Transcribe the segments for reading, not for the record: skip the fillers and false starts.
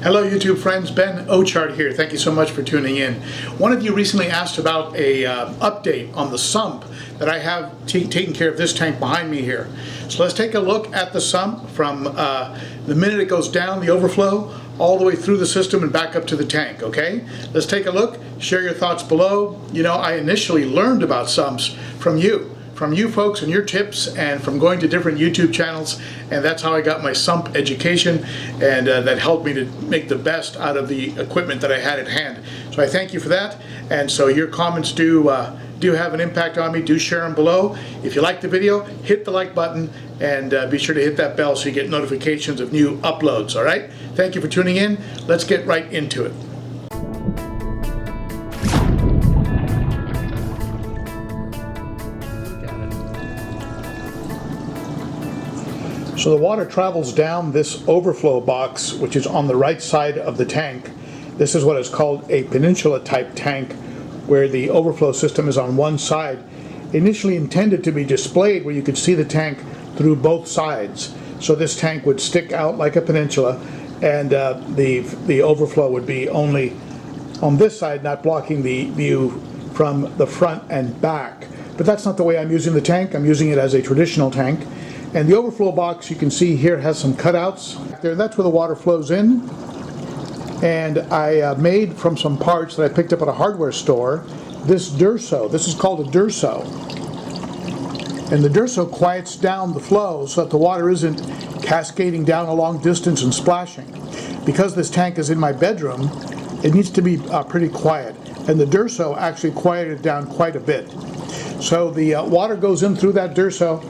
Hello YouTube friends, Ben Ochart here. Thank you so much for tuning in. One of you recently asked about a update on the sump that I have taking care of this tank behind me here. So let's take a look at the sump from the minute it goes down, the overflow, all the way through the system and back up to the tank, okay? Let's take a look, share your thoughts below. You know, I initially learned about sumps from you folks and your tips, and from going to different YouTube channels, and that's how I got my sump education, and that helped me to make the best out of the equipment that I had at hand. So I thank you for that, and so your comments do have an impact on me. Do share them below. If you like the video, hit the like button, and be sure to hit that bell so you get notifications of new uploads, all right? Thank you for tuning in. Let's get right into it. So the water travels down this overflow box, which is on the right side of the tank. This is what is called a peninsula type tank, where the overflow system is on one side, initially intended to be displayed where you could see the tank through both sides. So this tank would stick out like a peninsula, and the overflow would be only on this side, not blocking the view from the front and back. But that's not the way I'm using the tank. I'm using it as a traditional tank. And the overflow box, you can see here, has some cutouts there. That's where the water flows in. And I made from some parts that I picked up at a hardware store this Durso. This is called a Durso. And the Durso quiets down the flow so that the water isn't cascading down a long distance and splashing. Because this tank is in my bedroom, it needs to be pretty quiet. And the Durso actually quieted it down quite a bit. So the water goes in through that Durso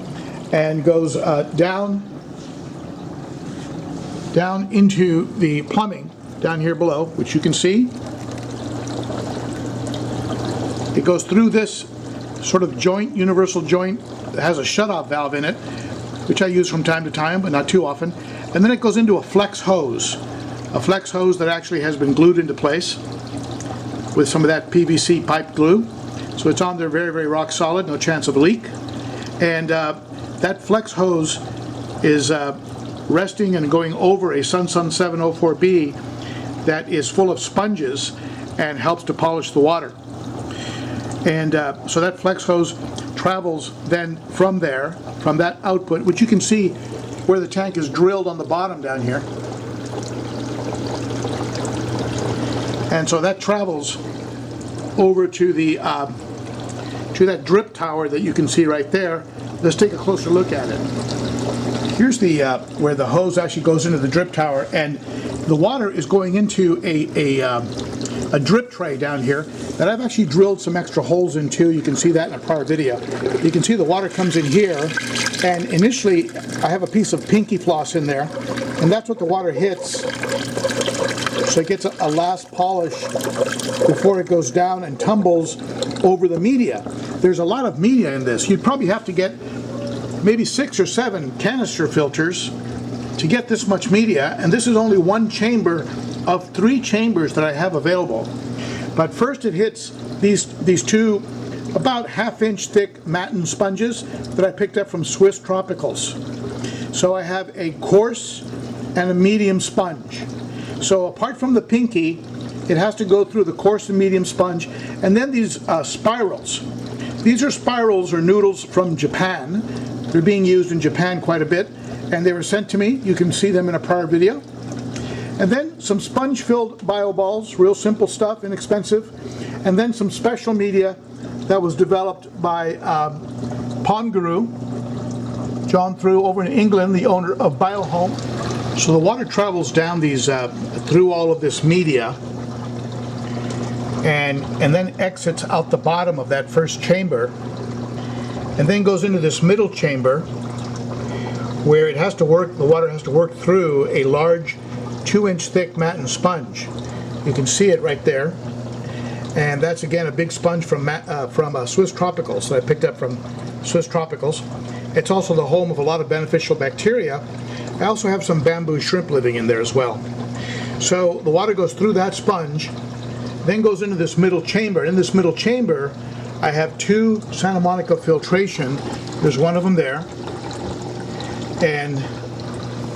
and goes down into the plumbing down here below, which you can see. It goes through this sort of joint, universal joint that has a shutoff valve in it, which I use from time to time, but not too often. And then it goes into a flex hose that actually has been glued into place with some of that PVC pipe glue. So it's on there very, very rock solid, no chance of a leak. And that flex hose is resting and going over a Sun 704B that is full of sponges and helps to polish the water. And so that flex hose travels then from there, from that output, which you can see where the tank is drilled on the bottom down here. And so that travels over to the to that drip tower that you can see right there. Let's take a closer look at it. Here's the where the hose actually goes into the drip tower, and the water is going into a drip tray down here that I've actually drilled some extra holes into. You can see that in a prior video. You can see the water comes in here, and initially I have a piece of pinky floss in there, and that's what the water hits. So it gets a last polish before it goes down and tumbles over the media. There's a lot of media in this. You'd probably have to get maybe 6 or 7 canister filters to get this much media, and this is only one chamber of 3 chambers that I have available. But first it hits these two about 1/2 inch thick matten sponges that I picked up from Swiss Tropicals. So I have a coarse and a medium sponge. So apart from the pinky, it has to go through the coarse and medium sponge, and then these spirals. These are spirals or noodles from Japan. They're being used in Japan quite a bit, and they were sent to me. You can see them in a prior video. And then some sponge-filled bio balls, real simple stuff, inexpensive. And then some special media that was developed by Pond Guru, John Through over in England, the owner of Biohome. So the water travels down these through all of this media, and then exits out the bottom of that first chamber, and then goes into this middle chamber where it has to work. The water has to work through a large 2-inch thick matten sponge. You can see it right there, and that's again a big sponge from Swiss Tropicals that I picked up from Swiss Tropicals. It's also the home of a lot of beneficial bacteria. I also have some bamboo shrimp living in there as well. So the water goes through that sponge, then goes into this middle chamber. In this middle chamber, I have 2 Santa Monica Filtration. There's one of them there. And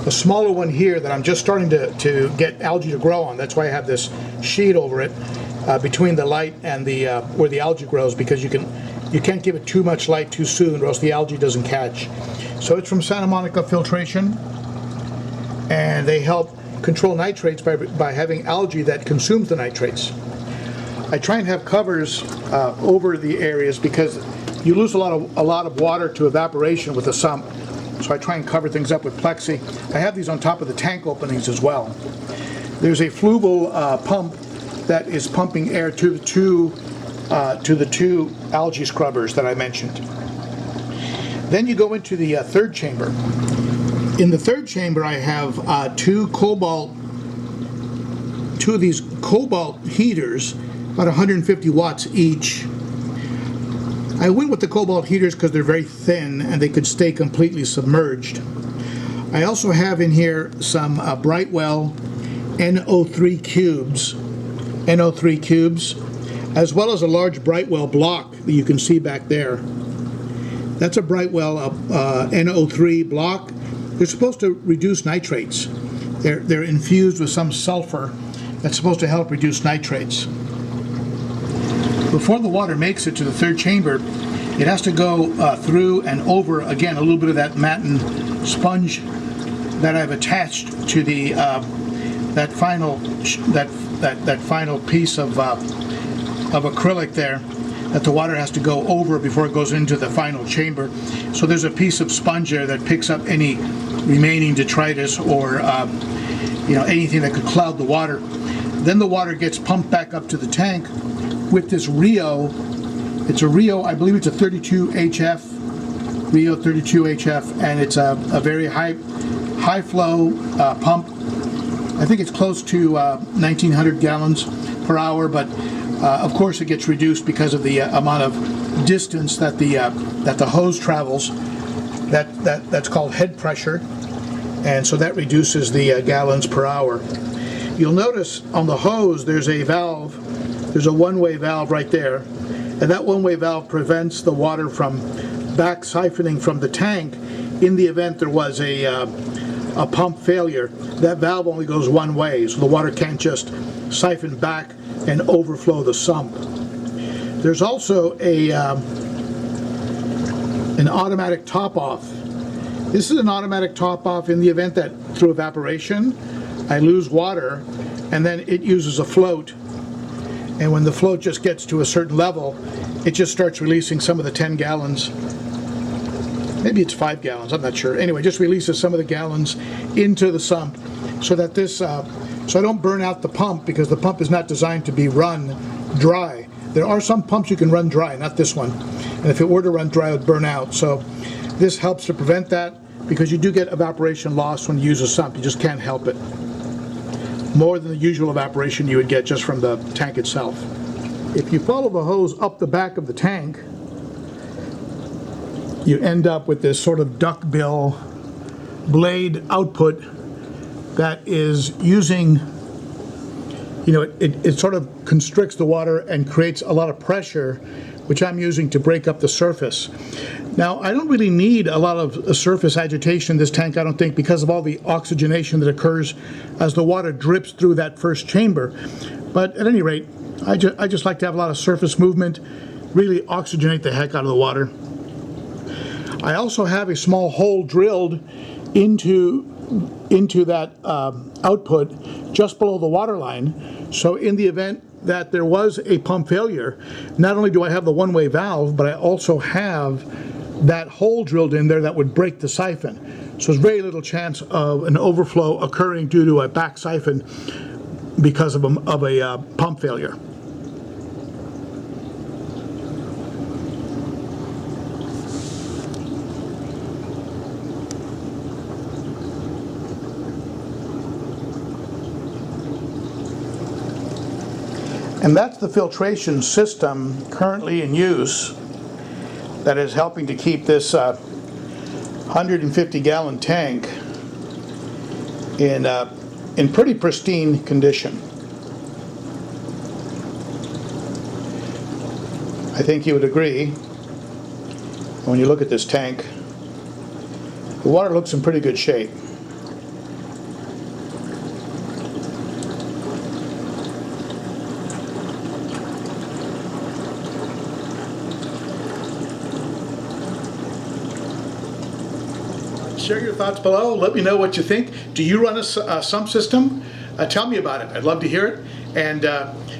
a smaller one here that I'm just starting to get algae to grow on. That's why I have this sheet over it between the light and the where the algae grows, because you can't give it too much light too soon or else the algae doesn't catch. So it's from Santa Monica Filtration, and they help control nitrates by having algae that consumes the nitrates. I try and have covers over the areas because you lose a lot of water to evaporation with a sump. So I try and cover things up with plexi. I have these on top of the tank openings as well. There's a fluval pump that is pumping air to the two algae scrubbers that I mentioned. Then you go into the third chamber. In the third chamber, I have two of these cobalt heaters, about 150 watts each. I went with the cobalt heaters because they're very thin and they could stay completely submerged. I also have in here some Brightwell NO3 cubes, as well as a large Brightwell block that you can see back there. That's a Brightwell NO3 block. They're supposed to reduce nitrates. They're infused with some sulfur that's supposed to help reduce nitrates. Before the water makes it to the third chamber, it has to go through and over again a little bit of that matten sponge that I've attached to the that final piece of acrylic there that the water has to go over before it goes into the final chamber. So there's a piece of sponge there that picks up any remaining detritus or anything that could cloud the water. Then the water gets pumped back up to the tank with this Rio. It's a Rio, I believe it's a 32HF, Rio 32HF, and it's a very high flow pump. I think it's close to 1900 gallons per hour, but of course it gets reduced because of the amount of distance that the hose travels. That's called head pressure, and so that reduces the gallons per hour. You'll notice on the hose there's a valve. There's a one-way valve right there, and that one-way valve prevents the water from back siphoning from the tank in the event there was a pump failure. That valve only goes one way, so the water can't just siphon back and overflow the sump. There's also an automatic top-off. This is an automatic top-off in the event that through evaporation I lose water, and then it uses a float. And when the float just gets to a certain level, it just starts releasing some of the 10 gallons. Maybe it's 5 gallons, I'm not sure. Anyway, just releases some of the gallons into the sump so that this, so I don't burn out the pump, because the pump is not designed to be run dry. There are some pumps you can run dry, not this one. And if it were to run dry, it would burn out. So this helps to prevent that, because you do get evaporation loss when you use a sump. You just can't help it. More than the usual evaporation you would get just from the tank itself. If you follow the hose up the back of the tank, you end up with this sort of duckbill blade output that is using, it sort of constricts the water and creates a lot of pressure, which I'm using to break up the surface. Now, I don't really need a lot of surface agitation in this tank, I don't think, because of all the oxygenation that occurs as the water drips through that first chamber. But at any rate, I just like to have a lot of surface movement, really oxygenate the heck out of the water. I also have a small hole drilled into that output just below the water line. So in the event that there was a pump failure, not only do I have the one-way valve, but I also have that hole drilled in there that would break the siphon. So there's very little chance of an overflow occurring due to a back siphon because of a pump failure. And that's the filtration system currently in use that is helping to keep this 150-gallon tank in pretty pristine condition. I think you would agree, when you look at this tank, the water looks in pretty good shape. Share your thoughts below. Let me know what you think. Do you run a sump system? Tell me about it. I'd love to hear it. And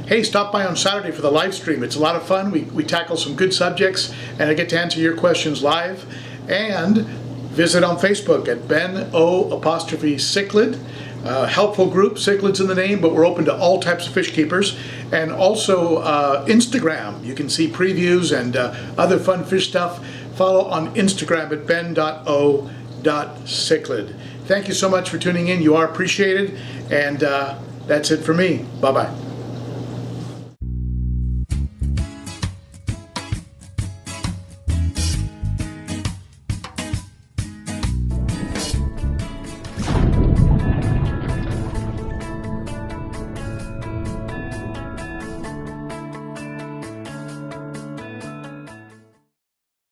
hey, stop by on Saturday for the live stream. It's a lot of fun. We tackle some good subjects, and I get to answer your questions live. And visit on Facebook at ben.o.cichlid. Helpful group, Cichlids in the name, but we're open to all types of fish keepers. And also Instagram. You can see previews and other fun fish stuff. Follow on Instagram at ben.o.cichlid. Thank you so much for tuning in. You are appreciated. And that's it for me. Bye-bye.